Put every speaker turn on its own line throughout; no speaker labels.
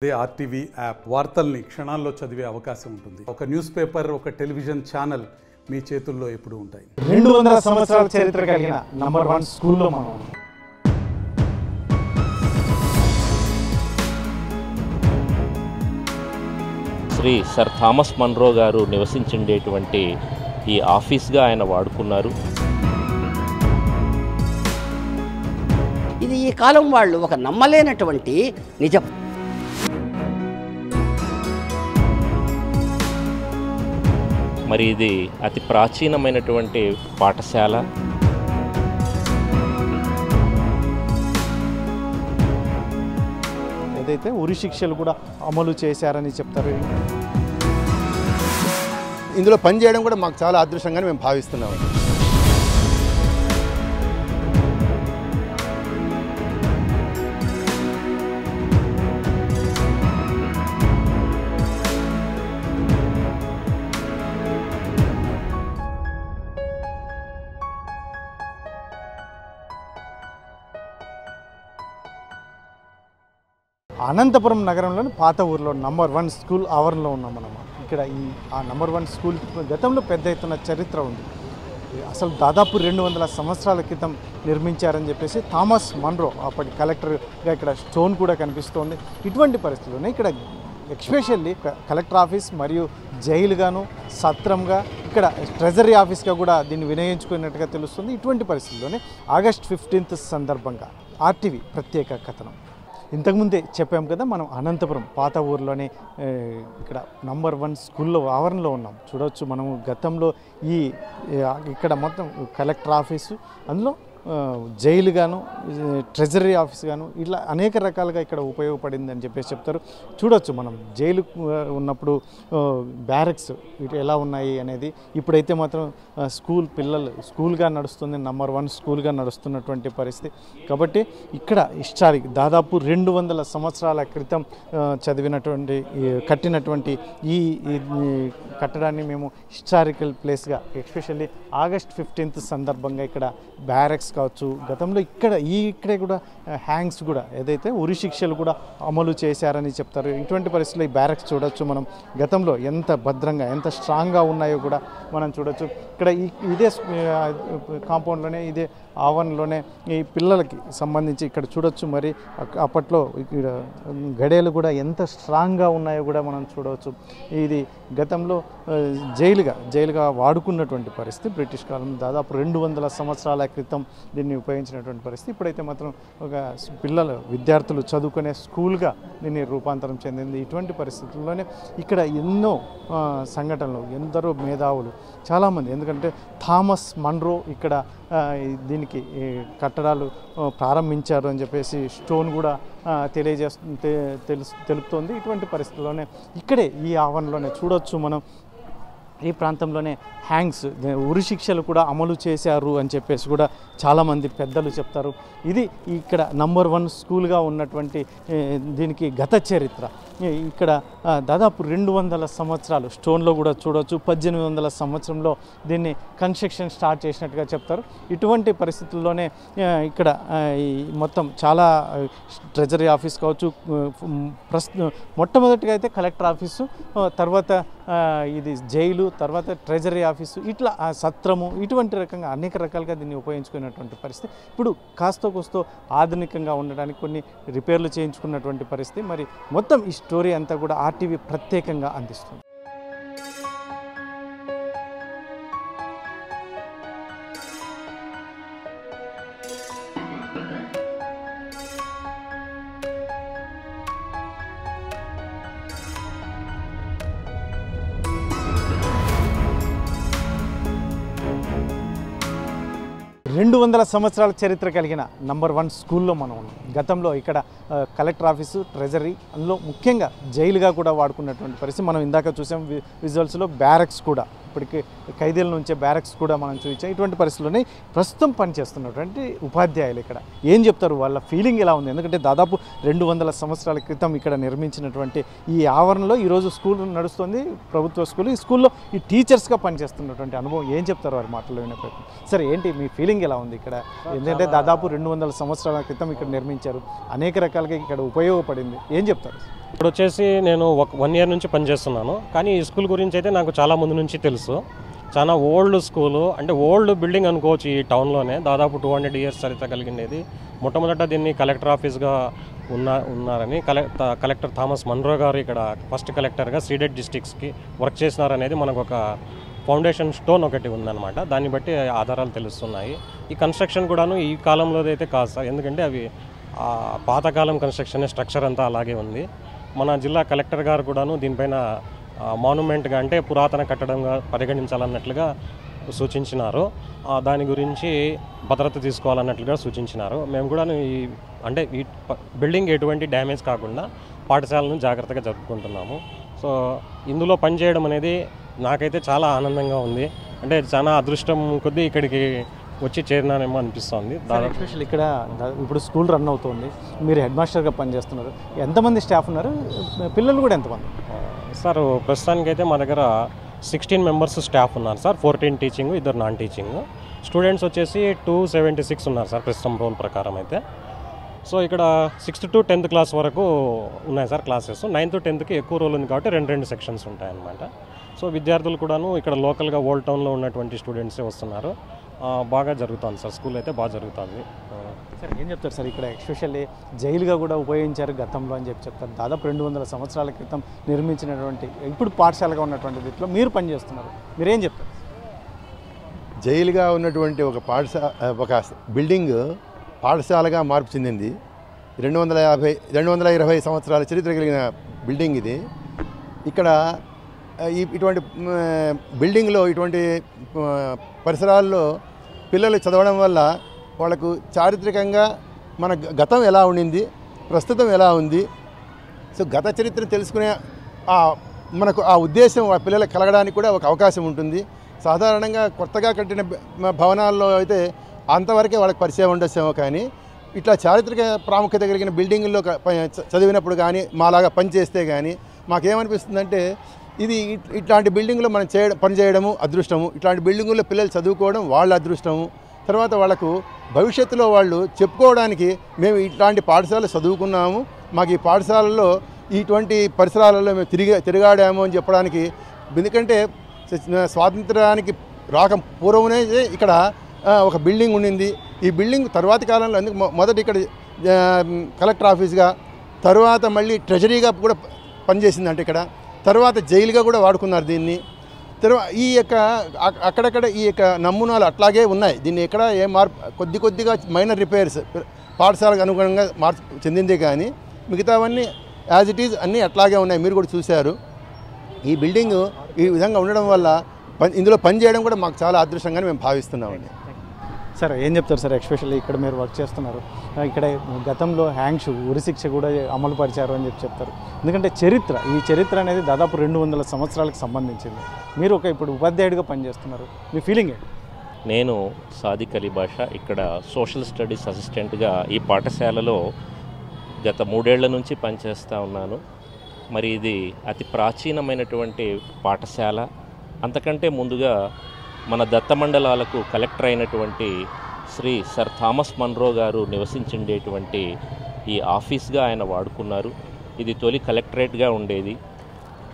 అదే RTV app వార్తల్ని క్షణాల్లో చదివే అవకాశం ఉంటుంది. ఒక న్యూస్ పేపర్, ఒక టెలివిజన్ ఛానల్ మీ చేతుల్లో ఎప్పుడూ ఉంటాయి.
200 సంవత్సరాల చరిత్ర కలిగిన నంబర్ 1 స్కూల్లో మనం
శ్రీ సర్ థామస్ మన్రో గారు నివసించేటువంటి ఈ ఆఫీస్గా ఆయన వాడుకున్నారు.
ఇది ఈ కాలం వాళ్ళు ఒక నమ్మలేనటువంటి నిజం.
మరి ఇది అతి ప్రాచీనమైనటువంటి పాఠశాల.
ఏదైతే ఉరి శిక్షలు కూడా అమలు చేశారని చెప్తారు.
ఇందులో పనిచేయడం కూడా మాకు చాలా అదృష్టంగానే మేము భావిస్తున్నాము.
అనంతపురం నగరంలోని పాత ఊర్లో నంబర్ 1 స్కూల్ ఆవరణలో ఉన్నాం మనం. ఇక్కడ ఆ నంబర్ 1 స్కూల్ గతంలో పెద్ద ఎత్తున చరిత్ర ఉంది. అసలు దాదాపు 200 సంవత్సరాల క్రితం నిర్మించారని చెప్పేసి థామస్ మన్రో అప్పటి కలెక్టర్గా ఇక్కడ స్టోన్ కూడా కనిపిస్తోంది. ఇటువంటి పరిస్థితుల్లోనే ఇక్కడ ఎస్పెషల్లీ కలెక్టర్ ఆఫీస్ మరియు జైలుగాను సత్రంగా ఇక్కడ ట్రెజరీ ఆఫీస్గా కూడా దీన్ని వినియోగించుకున్నట్టుగా తెలుస్తుంది. ఇటువంటి పరిస్థితుల్లోనే ఆగస్ట్ 15th సందర్భంగా ఆర్టీవీ ప్రత్యేక కథనం. ఇంతకుముందే చెప్పాం కదా, మనం అనంతపురం పాత ఊర్లోనే ఇక్కడ నంబర్ 1 స్కూల్లో ఆవరణలో ఉన్నాం. చూడవచ్చు మనము గతంలో ఇక్కడ మొత్తం కలెక్టర్ ఆఫీసు, అందులో జైలు గాను ట్రెజరీ ఆఫీస్ గాను ఇట్లా అనేక రకాలుగా ఇక్కడ ఉపయోగపడింది అని చెప్పేసి చెప్తారు. చూడవచ్చు మనం జైలు ఉన్నప్పుడు బ్యారక్స్ ఇటు ఎలా ఉన్నాయి అనేది. ఇప్పుడైతే మాత్రం పిల్లలు స్కూల్గా నడుస్తుంది, నంబర్ 1 స్కూల్గా నడుస్తున్నటువంటి పరిస్థితి. కాబట్టి ఇక్కడ హిస్టారిక్ దాదాపు 200 సంవత్సరాల క్రితం కట్టినటువంటి ఈ కట్టడాన్ని మేము హిస్టారికల్ ప్లేస్గా ఎస్పెషల్లీ ఆగస్ట్ 15th సందర్భంగా ఇక్కడ బ్యారక్స్ కావచ్చు, గతంలో ఇక్కడే కూడా హ్యాంగ్స్ కూడా ఏదైతే ఉరి శిక్షలు కూడా అమలు చేశారని చెప్తారు. ఇటువంటి పరిస్థితుల్లో ఈ బ్యారక్స్ చూడొచ్చు మనం. గతంలో ఎంత భద్రంగా ఎంత స్ట్రాంగ్గా ఉన్నాయో కూడా మనం చూడొచ్చు. ఇక్కడ ఇదే కాంపౌండ్లోనే ఇదే ఆవరణలోనే ఈ పిల్లలకి సంబంధించి ఇక్కడ చూడొచ్చు. మరి అప్పట్లో ఇక్కడ గడియలు కూడా ఎంత స్ట్రాంగ్గా ఉన్నాయో కూడా మనం చూడవచ్చు. ఇది గతంలో జైలుగా వాడుకున్నటువంటి పరిస్థితి. బ్రిటిష్ కాలం దాదాపు 200 సంవత్సరాల క్రితం దీన్ని ఉపయోగించినటువంటి పరిస్థితి. ఇప్పుడైతే మాత్రం ఒక విద్యార్థులు చదువుకునే స్కూల్గా దీన్ని రూపాంతరం చెందింది. ఇటువంటి పరిస్థితుల్లోనే ఇక్కడ ఎన్నో సంఘటనలు, ఎందరో మేధావులు చాలామంది, ఎందుకంటే థామస్ మన్రో ఇక్కడ దీనికి కట్టడాలు ప్రారంభించారు అని చెప్పేసి స్టోన్ కూడా తెలుపుతోంది. ఇటువంటి పరిస్థితుల్లోనే ఇక్కడే ఈ ఆవరణలోనే చూడొచ్చు మనం. ఈ ప్రాంతంలోనే హ్యాంగ్స్ ఉరి శిక్షలు కూడా అమలు చేశారు అని చెప్పేసి కూడా చాలామంది పెద్దలు చెప్తారు. ఇది ఇక్కడ నంబర్ 1 స్కూల్గా ఉన్నటువంటి దీనికి గత చరిత్ర. ఇక్కడ దాదాపు 200 సంవత్సరాలు స్టోన్లో కూడా చూడవచ్చు. 1800 సంవత్సరంలో దీన్ని కన్స్ట్రక్షన్ స్టార్ట్ చేసినట్టుగా చెప్తారు. ఇటువంటి పరిస్థితుల్లోనే ఇక్కడ మొత్తం చాలా ట్రెజరీ ఆఫీస్ కావచ్చు, మొట్టమొదటిగా అయితే కలెక్టర్ ఆఫీసు, తర్వాత ఇది జైలు, తర్వాత ట్రెజరీ ఆఫీసు, ఇట్లా సత్రము, ఇటువంటి రకంగా అనేక రకాలుగా దీన్ని ఉపయోగించుకున్నటువంటి పరిస్థితి. ఇప్పుడు కాస్తో కూస్తో ఆధునికంగా ఉండడానికి కొన్ని రిపేర్లు చేయించుకున్నటువంటి పరిస్థితి. మరి మొత్తం ఈ స్టోరీ అంతా కూడా ఆర్టీవీ ప్రత్యేకంగా అందిస్తుంది. రెండు 200 సంవత్సరాల చరిత్ర కలిగిన నంబర్ 1 స్కూల్లో మనం ఉన్నాం. గతంలో ఇక్కడ కలెక్టర్ ఆఫీసు, ట్రెజరీ, అందులో ముఖ్యంగా జైలుగా కూడా వాడుకున్నటువంటి పరిస్థితి. మనం ఇందాక చూసాం విజువల్స్లో బ్యారక్స్ కూడా, ఇప్పటికీ ఖైదీల నుంచే బ్యారక్స్ కూడా మనం చూపించాం. ఇటువంటి పరిస్థితుల్లోనే ప్రస్తుతం పనిచేస్తున్నటువంటి ఉపాధ్యాయులు ఇక్కడ ఏం చెప్తారు, వాళ్ళ ఫీలింగ్ ఎలా ఉంది? ఎందుకంటే దాదాపు 200 సంవత్సరాల క్రితం ఇక్కడ నిర్మించినటువంటి ఈ ఆవరణలో ఈరోజు స్కూల్ నడుస్తుంది, ప్రభుత్వ స్కూల్. ఈ స్కూల్లో ఈ టీచర్స్గా పనిచేస్తున్నటువంటి అనుభవం ఏం చెప్తారు వారి మాటల్లో వినే ప్రయత్నం. సరే, ఏంటి మీ ఫీలింగ్ ఎలా ఉంది ఇక్కడ? ఎందుకంటే దాదాపు 200 సంవత్సరాల క్రితం ఇక్కడ నిర్మించారు, అనేక రకాలుగా ఇక్కడ ఉపయోగపడింది, ఏం చెప్తారు?
ఇప్పుడు వచ్చేసి నేను 1 ఇయర్ నుంచి పనిచేస్తున్నాను, కానీ ఈ స్కూల్ గురించి అయితే నాకు చాలా ముందు నుంచి తెలుసు. చాలా ఓల్డ్ స్కూలు, అంటే ఓల్డ్ బిల్డింగ్ అనుకోవచ్చు. ఈ టౌన్లోనే దాదాపు 200 ఇయర్స్ చరిత్ర కలిగినది. మొట్టమొదట దీన్ని కలెక్టర్ ఆఫీస్గా ఉన్నారని కలెక్టర్ థామస్ మన్రో గారు ఇక్కడ ఫస్ట్ కలెక్టర్గా సీడెడ్ డిస్ట్రిక్ట్స్కి వర్క్ చేసినారనేది మనకు ఒక ఫౌండేషన్ స్టోన్ ఒకటి ఉందన్నమాట. దాన్ని బట్టి ఆధారాలు తెలుస్తున్నాయి. ఈ కన్స్ట్రక్షన్ కూడాను ఈ కాలంలో అయితే కాదు సార్, ఎందుకంటే అవి పాతకాలం కన్స్ట్రక్షన్, స్ట్రక్చర్ అంతా అలాగే ఉంది. మన జిల్లా కలెక్టర్ గారు కూడాను దీనిపైన మాన్యుమెంట్గా అంటే పురాతన కట్టడంగా పరిగణించాలన్నట్లుగా సూచించినారు. దాని గురించి భద్రత తీసుకోవాలన్నట్లుగా సూచించినారు. మేము కూడా ఈ బిల్డింగ్ ఎటువంటి డ్యామేజ్ కాకుండా పాఠశాలను జాగ్రత్తగా జరుపుకుంటున్నాము. సో ఇందులో పనిచేయడం అనేది నాకైతే చాలా ఆనందంగా ఉంది. అంటే చాలా అదృష్టం కొద్దీ ఇక్కడికి వచ్చి చేరినానేమో అనిపిస్తుంది.
ఎస్పెషల్ ఇక్కడ ఇప్పుడు స్కూల్ రన్ అవుతుంది, మీరు హెడ్ మాస్టర్గా పనిచేస్తున్నారు, ఎంతమంది స్టాఫ్ ఉన్నారు, పిల్లలు కూడా ఎంతమంది?
సార్ ప్రస్తుతానికైతే మా దగ్గర 16 మెంబర్స్ స్టాఫ్ ఉన్నారు sir. 14 teaching, 2 non teaching. Students వచ్చేసి 276 ఉన్నారు సార్ ప్రస్తుతం రోల్ ప్రకారం అయితే. సో ఇక్కడ 6th to 10th క్లాస్ వరకు ఉన్నాయి sir classes. 9th to 10th ఎక్కువ రోల్ ఉంది కాబట్టి 2 సెక్షన్స్ ఉంటాయన్నమాట. సో విద్యార్థులు కూడాను ఇక్కడ లోకల్గా ఓల్డ్ టౌన్లో ఉన్నటువంటి స్టూడెంట్సే వస్తున్నారు. బాగా జరుగుతుంది సార్, స్కూల్ అయితే బాగా జరుగుతుంది.
సార్ ఏం చెప్తారు సార్, ఇక్కడ ఎస్పెషల్లీ జైలుగా కూడా ఉపయోగించారు గతంలో అని చెప్తారు. దాదాపు 200 సంవత్సరాల క్రితం నిర్మించినటువంటి ఇప్పుడు పాఠశాలగా ఉన్నటువంటి దీంట్లో మీరు పనిచేస్తున్నారు, మీరేం చెప్తారు?
జైలుగా ఉన్నటువంటి ఒక బిల్డింగ్ పాఠశాలగా మార్పు చెందింది. 220 సంవత్సరాల చరిత్ర కలిగిన బిల్డింగ్ ఇది. ఇక్కడ ఇటువంటి బిల్డింగ్లో ఇటువంటి పరిసరాల్లో పిల్లలు చదవడం వల్ల వాళ్ళకు చారిత్రకంగా మన గతం ఎలా ఉండింది, ప్రస్తుతం ఎలా ఉంది, సో గత చరిత్ర తెలుసుకునే మనకు ఆ ఉద్దేశం ఆ పిల్లలకు కలగడానికి కూడా ఒక అవకాశం ఉంటుంది. సాధారణంగా కొత్తగా కట్టిన భవనాల్లో అయితే అంతవరకే వాళ్ళకి పరిచయం ఉండొచ్చేమో, కానీ ఇట్లా చారిత్రక ప్రాముఖ్యత కలిగిన బిల్డింగుల్లో చదివినప్పుడు కానీ మాలాగా పనిచేస్తే కానీ మాకేమనిపిస్తుందంటే ఇది ఇట్లాంటి బిల్డింగ్లో మనం పనిచేయడము అదృష్టము, ఇట్లాంటి బిల్డింగుల్లో పిల్లలు చదువుకోవడం వాళ్ళ అదృష్టము. తర్వాత వాళ్ళకు భవిష్యత్తులో వాళ్ళు చెప్పుకోవడానికి మేము ఇట్లాంటి పాఠశాల చదువుకున్నాము, మాకు ఈ పాఠశాలలో ఇటువంటి పరిసరాలలో మేము తిరిగాడాము అని చెప్పడానికి. ఎందుకంటే స్వాతంత్రానికి రాక పూర్వమే ఇక్కడ ఒక బిల్డింగ్ ఉండింది. ఈ బిల్డింగ్ తర్వాతి కాలంలో మొదటి ఇక్కడ కలెక్టర్ ఆఫీస్గా, తర్వాత మళ్ళీ ట్రెజరీగా కూడా పనిచేసిందంటే ఇక్కడ, తర్వాత జైలుగా కూడా వాడుకున్నారు దీన్ని. తర్వాత ఈ యొక్క అక్కడక్కడ ఈ యొక్క నమూనాలు అట్లాగే ఉన్నాయి. దీన్ని ఎక్కడ ఏ కొద్దిగా మైనర్ రిపేర్స్ పాఠశాలకు అనుగుణంగా మార్పు చెందిందే, కానీ మిగతావన్నీ యాజ్ ఇట్ ఈజ్ అన్నీ అట్లాగే ఉన్నాయి. మీరు కూడా చూశారు. ఈ బిల్డింగ్ ఈ విధంగా ఉండడం వల్ల ఇందులో పనిచేయడం కూడా మాకు చాలా అదృష్టంగానే మేము భావిస్తున్నామండి.
సార్ ఏం చెప్తారు సార్, ఎస్పెషల్లీ ఇక్కడ మీరు వర్క్ చేస్తున్నారు, ఇక్కడ గతంలో హ్యాంగ్స్ ఉరిశిక్ష కూడా అమలు పరిచారు అని చెప్తారు. ఎందుకంటే ఈ చరిత్ర అనేది దాదాపు 200 సంవత్సరాలకు సంబంధించింది. మీరు ఇప్పుడు ఉపాధ్యాయుడిగా పనిచేస్తున్నారు, మీ ఫీలింగ్ ఏంటి?
నేను సాదిక్ అలీ బాషా, ఇక్కడ సోషల్ స్టడీస్ అసిస్టెంట్గా ఈ పాఠశాలలో గత 3 ఏళ్ల నుంచి పనిచేస్తూ ఉన్నాను. మరి ఇది అతి ప్రాచీనమైనటువంటి పాఠశాల. అంతకంటే ముందుగా మన దత్తమండలాలకు కలెక్టర్ అయినటువంటి శ్రీ సర్ థామస్ మన్రో గారు నివసించేటువంటి ఈ ఆఫీస్గా ఆయన వాడుకున్నారు. ఇది తొలి కలెక్టరేట్గా ఉండేది.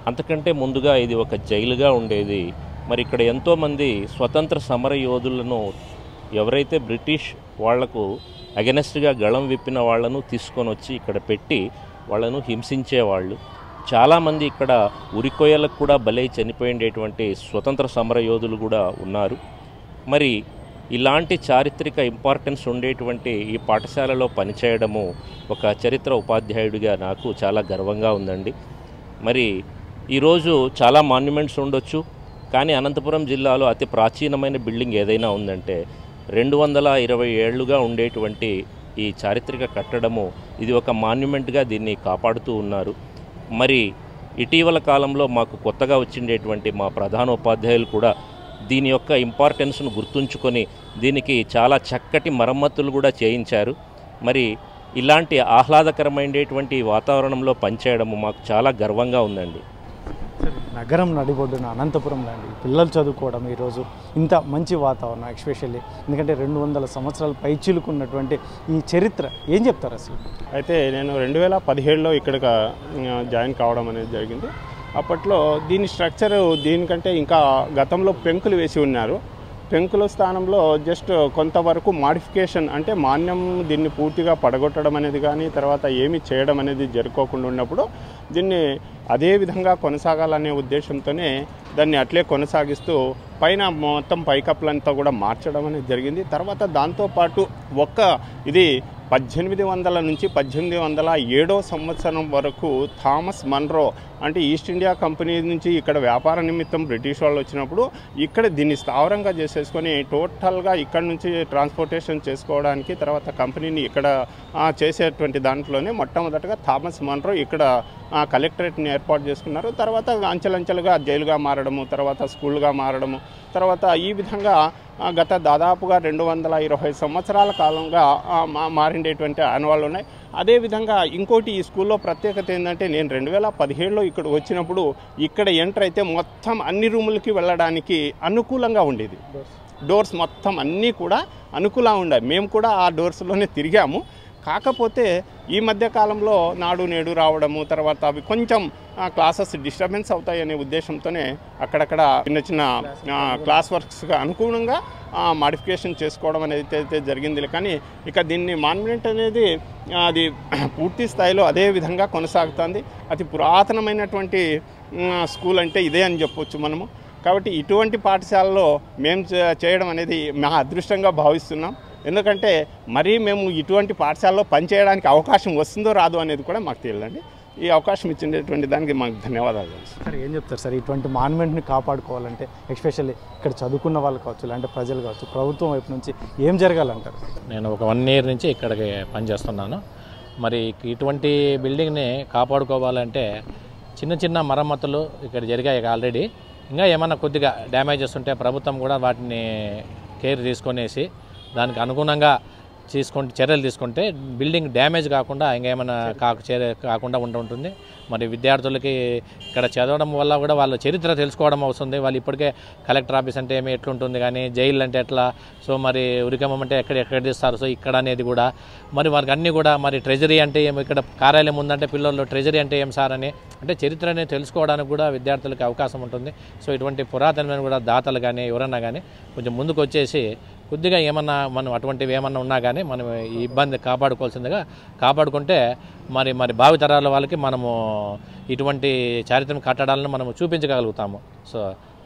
అంతకంటే ముందుగా ఇది ఒక జైలుగా ఉండేది. మరి ఇక్కడ ఎంతోమంది స్వతంత్ర సమర యోధులను, ఎవరైతే బ్రిటిష్ వాళ్లకు అగెనెస్ట్గా గళం విప్పిన వాళ్లను తీసుకొని వచ్చి ఇక్కడ పెట్టి వాళ్ళను హింసించేవాళ్ళు. చాలామంది ఇక్కడ ఉరికొయ్యలకు కూడా బలై చనిపోయేటువంటి స్వతంత్ర సమర యోధులు కూడా ఉన్నారు. మరి ఇలాంటి చారిత్రక ఇంపార్టెన్స్ ఉండేటువంటి ఈ పాఠశాలలో పనిచేయడము ఒక చరిత్ర ఉపాధ్యాయుడిగా నాకు చాలా గర్వంగా ఉందండి. మరి ఈరోజు చాలా మాన్యుమెంట్స్ ఉండొచ్చు, కానీ అనంతపురం జిల్లాలో అతి ప్రాచీనమైన బిల్డింగ్ ఏదైనా ఉందంటే 220 ఏళ్లుగా ఉండేటువంటి ఈ చారిత్రక కట్టడము, ఇది ఒక మాన్యుమెంట్గా దీన్ని కాపాడుతూ ఉన్నారు. మరి ఇటీవల కాలంలో మాకు కొత్తగా వచ్చిండేటువంటి మా ప్రధాన ఉపాధ్యాయులు కూడా దీని యొక్క ఇంపార్టెన్స్ను గుర్తుంచుకొని దీనికి చాలా చక్కటి మరమ్మతులు కూడా చేయించారు. మరి ఇలాంటి ఆహ్లాదకరమైనటువంటి వాతావరణంలో పనిచేయడము మాకు చాలా గర్వంగా ఉందండి.
నగరం నడిబొడ్డున అనంతపురం లాంటి పిల్లలు చదువుకోవడం ఈరోజు ఇంత మంచి వాతావరణం, ఎస్పెషల్లీ ఎందుకంటే 200 సంవత్సరాలు పైచిలుకున్నటువంటి ఈ చరిత్ర ఏం చెప్తారు అసలు?
అయితే నేను 2017లో ఇక్కడ జాయిన్ కావడం అనేది జరిగింది. అప్పట్లో దీని స్ట్రక్చర్ దీనికంటే ఇంకా గతంలో పెంకులు వేసి ఉన్నారు. పెంకుల స్థానంలో జస్ట్ కొంతవరకు మాడిఫికేషన్, అంటే మాన్యం దీన్ని పూర్తిగా పడగొట్టడం అనేది కానీ తర్వాత ఏమి చేయడం అనేది జరుపుకోకుండా ఉన్నప్పుడు దీన్ని అదే విధంగా కొనసాగాలనే ఉద్దేశంతోనే దాన్ని అట్లే కొనసాగిస్తూ పైన మొత్తం పైకప్పులంతా కూడా మార్చడం అనేది జరిగింది. తర్వాత దాంతోపాటు ఇది 1800 నుంచి 1807 సంవత్సరం వరకు థామస్ మన్రో అంటే ఈస్ట్ ఇండియా కంపెనీ నుంచి ఇక్కడ వ్యాపార నిమిత్తం బ్రిటిష్ వాళ్ళు వచ్చినప్పుడు ఇక్కడ దీన్ని స్థావరంగా చేసేసుకొని టోటల్గా ఇక్కడ నుంచి ట్రాన్స్పోర్టేషన్ చేసుకోవడానికి తర్వాత కంపెనీని ఇక్కడ చేసేటువంటి దాంట్లోనే మొట్టమొదటగా థామస్ మన్రో ఇక్కడ కలెక్టరేట్ని ఏర్పాటు చేసుకున్నారు. తర్వాత అంచెలంచెలుగా జైలుగా మారడము, తర్వాత స్కూల్గా మారడము, తర్వాత ఈ విధంగా గత దాదాపుగా 220 సంవత్సరాల కాలంగా మారిండేటువంటి ఆనవాళ్ళు ఉన్నాయి. అదేవిధంగా ఇంకోటి ఈ స్కూల్లో ప్రత్యేకత ఏంటంటే నేను 2017లో ఇక్కడ వచ్చినప్పుడు ఇక్కడ ఎంటర్ అయితే మొత్తం అన్ని రూములకి వెళ్ళడానికి అనుకూలంగా ఉండేది. డోర్స్ మొత్తం అన్నీ కూడా అనుకూలంగా ఉన్నాయి. మేము కూడా ఆ డోర్స్లోనే తిరిగాము. కాకపోతే ఈ మధ్య కాలంలో నాడు నేడు రావడము, తర్వాత అవి కొంచెం క్లాసెస్ డిస్టర్బెన్స్ అవుతాయనే ఉద్దేశంతోనే అక్కడక్కడ చిన్న చిన్న క్లాస్ వర్క్స్గా అనుగుణంగా మాడిఫికేషన్ చేసుకోవడం అనేది అయితే జరిగింది. కానీ ఇక దీన్ని మాన్యుమెంట్ అనేది అది పూర్తి స్థాయిలో అదే విధంగా కొనసాగుతుంది. అతి పురాతనమైనటువంటి స్కూల్ అంటే ఇదే అని చెప్పొచ్చు మనము. కాబట్టి ఇటువంటి పాఠశాలలో మేము చేయడం అనేది మా అదృష్టంగా భావిస్తున్నాం. ఎందుకంటే మరీ మేము ఇటువంటి పాఠశాలలో పనిచేయడానికి అవకాశం వస్తుందో రాదో అనేది కూడా మాకు తెలియదండి. ఈ అవకాశం ఇచ్చినటువంటి దానికి మాకు ధన్యవాదాలు.
సార్ ఏం చెప్తారు సార్, ఇటువంటి మాన్యుమెంట్ని కాపాడుకోవాలంటే ఎస్పెషల్లీ ఇక్కడ చదువుకున్న వాళ్ళు కావచ్చు, లేదంటే ప్రజలు కావచ్చు, ప్రభుత్వం వైపు నుంచి ఏం జరగాలంటారు?
నేను ఒక 1 year నుంచి ఇక్కడికి పనిచేస్తున్నాను. మరి ఇటువంటి బిల్డింగ్ని కాపాడుకోవాలంటే చిన్న చిన్న మరమ్మతులు ఇక్కడ జరిగాయి ఆల్రెడీ. ఇంకా ఏమన్నా కొద్దిగా డ్యామేజెస్ ఉంటే ప్రభుత్వం కూడా వాటిని కేర్ తీసుకొనేసి దానికి అనుగుణంగా చర్యలు తీసుకుంటే బిల్డింగ్ డ్యామేజ్ కాకుండా ఇంకేమైనా కాకుండా ఉంటుంది. మరి విద్యార్థులకి ఇక్కడ చదవడం వల్ల కూడా వాళ్ళ చరిత్ర తెలుసుకోవడం అవుతుంది. వాళ్ళు ఇప్పటికే కలెక్టర్ ఆఫీస్ అంటే ఏమి ఎట్లుంటుంది కానీ జైలు అంటే ఎట్లా, సో మరి ఉరికమ్మం అంటే ఎక్కడ తీస్తారు, సో ఇక్కడ అనేది కూడా మరి వారికి అన్నీ కూడా మరి ట్రెజరీ అంటే ఏమి, ఇక్కడ కార్యాలయం ఉందంటే పిల్లల్లో ట్రెజరీ అంటే ఏం సార్ అని అంటే చరిత్రని తెలుసుకోవడానికి కూడా విద్యార్థులకి అవకాశం ఉంటుంది. సో ఇటువంటి పురాతనమైన కూడా దాతలు కానీ ఎవరన్నా కానీ కొంచెం ముందుకు వచ్చేసి కొద్దిగా ఏమన్నా మనం అటువంటివి ఏమన్నా ఉన్నా కానీ మనం ఈ ఇబ్బంది కాపాడుకోవాల్సిందిగా కాపాడుకుంటే మరి భావితరాల వాళ్ళకి మనము ఇటువంటి చారిత్రక కట్టడాలను మనము చూపించగలుగుతాము. So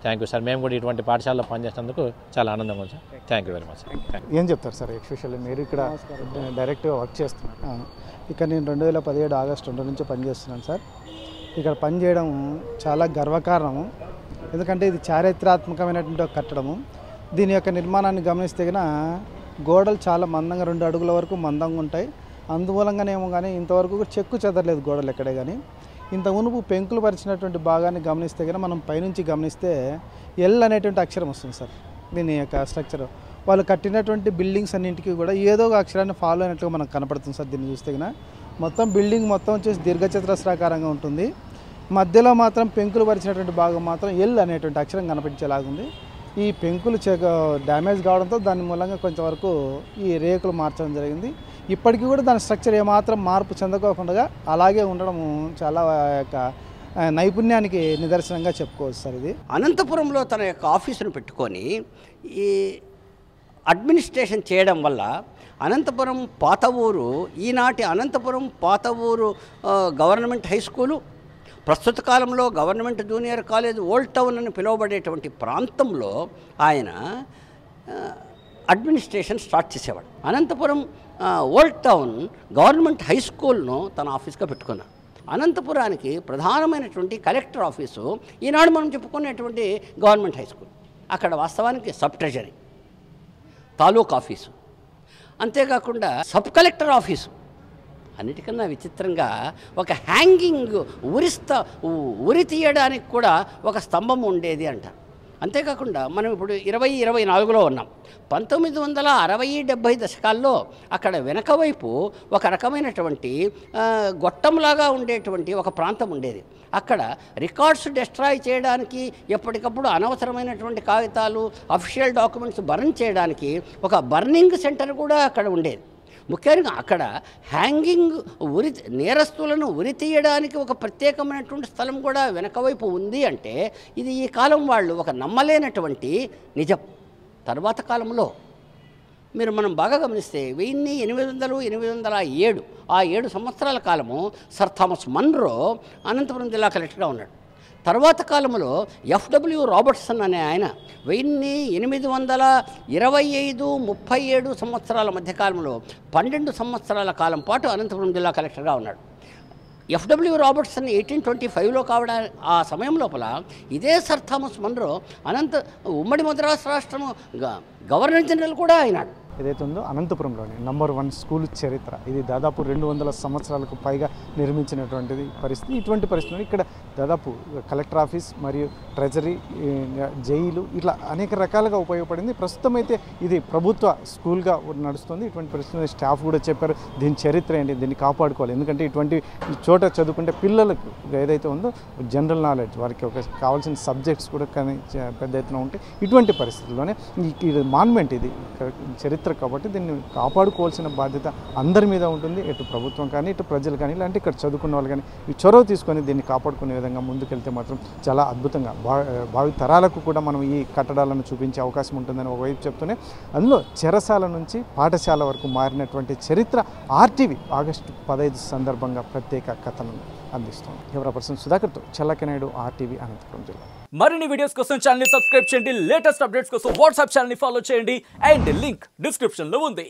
thank you sir. మేము కూడా ఇటువంటి పాఠశాలలో పనిచేసినందుకు చాలా ఆనందంగా ఉంది sir. Thank you very much sir.
ఏం చెప్తారు సార్, ఎస్పెషల్లీ మీరు ఇక్కడ డైరెక్ట్గా వర్క్ చేస్తున్నారు? ఇక్కడ నేను 2017 ఆగస్టు 2 నుంచి పనిచేస్తున్నాను సార్. ఇక్కడ పనిచేయడం చాలా గర్వకారణము. ఎందుకంటే ఇది చారిత్రాత్మకమైనటువంటి ఒక కట్టడము. దీని యొక్క నిర్మాణాన్ని గమనిస్తే కన్నా గోడలు చాలా మందంగా 2 అడుగుల వరకు మందంగా ఉంటాయి. అందుమూలంగానేమో కానీ ఇంతవరకు చెక్కు చెదరలేదు గోడలు ఎక్కడే. కానీ ఇంత మునుపు పెంకులు పరిచినటువంటి భాగాన్ని గమనిస్తే కన్నా మనం పైనుంచి గమనిస్తే ఎల్ అనేటువంటి అక్షరం వస్తుంది సార్. దీని యొక్క స్ట్రక్చర్ వాళ్ళు కట్టినటువంటి బిల్డింగ్స్ అన్నింటికి కూడా ఏదో ఒక అక్షరాన్ని ఫాలో అయినట్లుగా మనకు కనపడుతుంది సార్. దీన్ని చూస్తే కన్నా మొత్తం బిల్డింగ్ మొత్తం వచ్చేసి దీర్ఘచతురస్రాకారంగా ఉంటుంది. మధ్యలో మాత్రం పెంకులు పరిచినటువంటి భాగం మాత్రం ఎల్ అనేటువంటి అక్షరం కనిపించేలాగుంది. ఈ పెంకులు డ్యామేజ్ కావడంతో దాని మూలంగా కొంతవరకు ఈ రేకులు మార్చడం జరిగింది. ఇప్పటికీ కూడా దాని స్ట్రక్చర్ ఏమాత్రం మార్పు చెందకోకుండా అలాగే ఉండడం చాలా యొక్క నైపుణ్యానికి నిదర్శనంగా చెప్పుకోవచ్చు సార్. ఇది
అనంతపురంలో తన యొక్క ఆఫీసును పెట్టుకొని ఈ అడ్మినిస్ట్రేషన్ చేయడం వల్ల అనంతపురం పాత ఊరు, ఈనాటి అనంతపురం పాత ఊరు గవర్నమెంట్ హై స్కూలు, ప్రస్తుత కాలంలో government junior college, old town అని పిలువబడేటువంటి ప్రాంతంలో ఆయన అడ్మినిస్ట్రేషన్ స్టార్ట్ చేసేవాడు. Anantapur old town government high స్కూల్ను తన ఆఫీస్గా పెట్టుకున్నాడు. అనంతపురానికి ప్రధానమైనటువంటి కలెక్టర్ ఆఫీసు ఈనాడు మనం చెప్పుకునేటువంటి గవర్నమెంట్ హై స్కూల్. అక్కడ వాస్తవానికి సబ్ ట్రెజరీ, తాలూక్ ఆఫీసు, అంతేకాకుండా సబ్ కలెక్టర్ ఆఫీసు. అన్నిటికన్నా విచిత్రంగా ఒక హ్యాంగింగ్ ఉరి తీయడానికి కూడా ఒక స్తంభం ఉండేది అంటారు. అంతేకాకుండా మనం ఇప్పుడు 2024లో ఉన్నాం. 1960-70 దశకాల్లో అక్కడ వెనక వైపు ఒక రకమైనటువంటి గొట్టంలాగా ఉండేటువంటి ఒక ప్రాంతం ఉండేది. అక్కడ రికార్డ్స్ డిస్ట్రాయ్ చేయడానికి, ఎప్పటికప్పుడు అనవసరమైనటువంటి కాగితాలు, అఫీషియల్ డాక్యుమెంట్స్ బర్న్ చేయడానికి ఒక బర్నింగ్ సెంటర్ కూడా అక్కడ ఉండేది. ముఖ్యంగా అక్కడ హ్యాంగింగ్ నేరస్తులను ఉరి తీయడానికి ఒక ప్రత్యేకమైనటువంటి స్థలం కూడా వెనకవైపు ఉంది అంటే ఇది ఈ కాలం వాళ్ళు ఒక నమ్మలేనటువంటి నిజం. తర్వాత కాలంలో మనం బాగా గమనిస్తే 1800-807 ఆ 7 సంవత్సరాల కాలము సర్ థామస్ మన్రో అనంతపురం జిల్లా కలెక్టర్గా ఉన్నాడు. తర్వాత కాలంలో ఎఫ్డబ్ల్యూ రాబర్ట్సన్ అనే ఆయన 1825-37 సంవత్సరాల మధ్యకాలంలో 12 సంవత్సరాల కాలం పాటు అనంతపురం జిల్లా కలెక్టర్గా ఉన్నాడు. ఎఫ్డబ్ల్యూ రాబర్ట్సన్ 1825లో కావడా ఆ సమయం లోపల ఇదే సర్ థామస్ మన్రో ఉమ్మడి మద్రాసు రాష్ట్రము గవర్నర్ జనరల్ కూడా అయినాడు.
ఏదైతే ఉందో అనంతపురంలోని నంబర్ 1 స్కూల్ చరిత్ర, ఇది దాదాపు 200 సంవత్సరాలకు పైగా నిర్మించినటువంటిది పరిస్థితి. ఇటువంటి పరిస్థితుల్లో ఇక్కడ దాదాపు కలెక్టర్ ఆఫీస్ మరియు ట్రెజరీ, జైలు ఇట్లా అనేక రకాలుగా ఉపయోగపడింది. ప్రస్తుతం అయితే ఇది ప్రభుత్వ స్కూల్గా నడుస్తుంది. ఇటువంటి పరిస్థితుల్లో స్టాఫ్ కూడా చెప్పారు దీని చరిత్ర ఏంటి, దీన్ని కాపాడుకోవాలి. ఎందుకంటే ఇటువంటి చోట చదువుకుంటే పిల్లలకు ఏదైతే ఉందో జనరల్ నాలెడ్జ్, వారికి ఒక కావాల్సిన సబ్జెక్ట్స్ కూడా పెద్ద ఎత్తున ఉంటాయి. ఇటువంటి పరిస్థితుల్లోనే ఇది మాన్మెంట్, ఇది చరిత్ర కాబట్టి దీన్ని కాపాడుకోవాల్సిన బాధ్యత అందరి మీద ఉంటుంది. ఇటు ప్రభుత్వం కానీ, ఇటు ప్రజలు కానీ, ఇలాంటి ఇక్కడ చదువుకున్న వాళ్ళు కానీ ఈ చొరవ తీసుకొని దీన్ని కాపాడుకునే విధంగా ముందుకెళ్తే మాత్రం చాలా అద్భుతంగా భావి తరాలకు కూడా మనం ఈ కట్టడాలను చూపించే అవకాశం ఉంటుందని ఒకవైపు చెప్తూనే అందులో చెరసాల నుంచి పాఠశాల వరకు మారినటువంటి చరిత్ర ఆర్టీవీ ఆగస్టు 15 సందర్భంగా ప్రత్యేక కథను అందిస్తుంది. కెమెరా పర్సన్ సుధాకర్తో చల్లకి నాయుడు, RTV అనంతపురం జిల్లా.
మరిన్ని వీడియోస్ కోసం ఛానల్ ని సబ్స్క్రైబ్ చేయండి. లేటెస్ట్ అప్డేట్స్ కోసం వాట్సాప్ ఛానల్ ని ఫాలో చేయండి. అండ్ లింక్ డిస్క్రిప్షన్ లో ఉంది.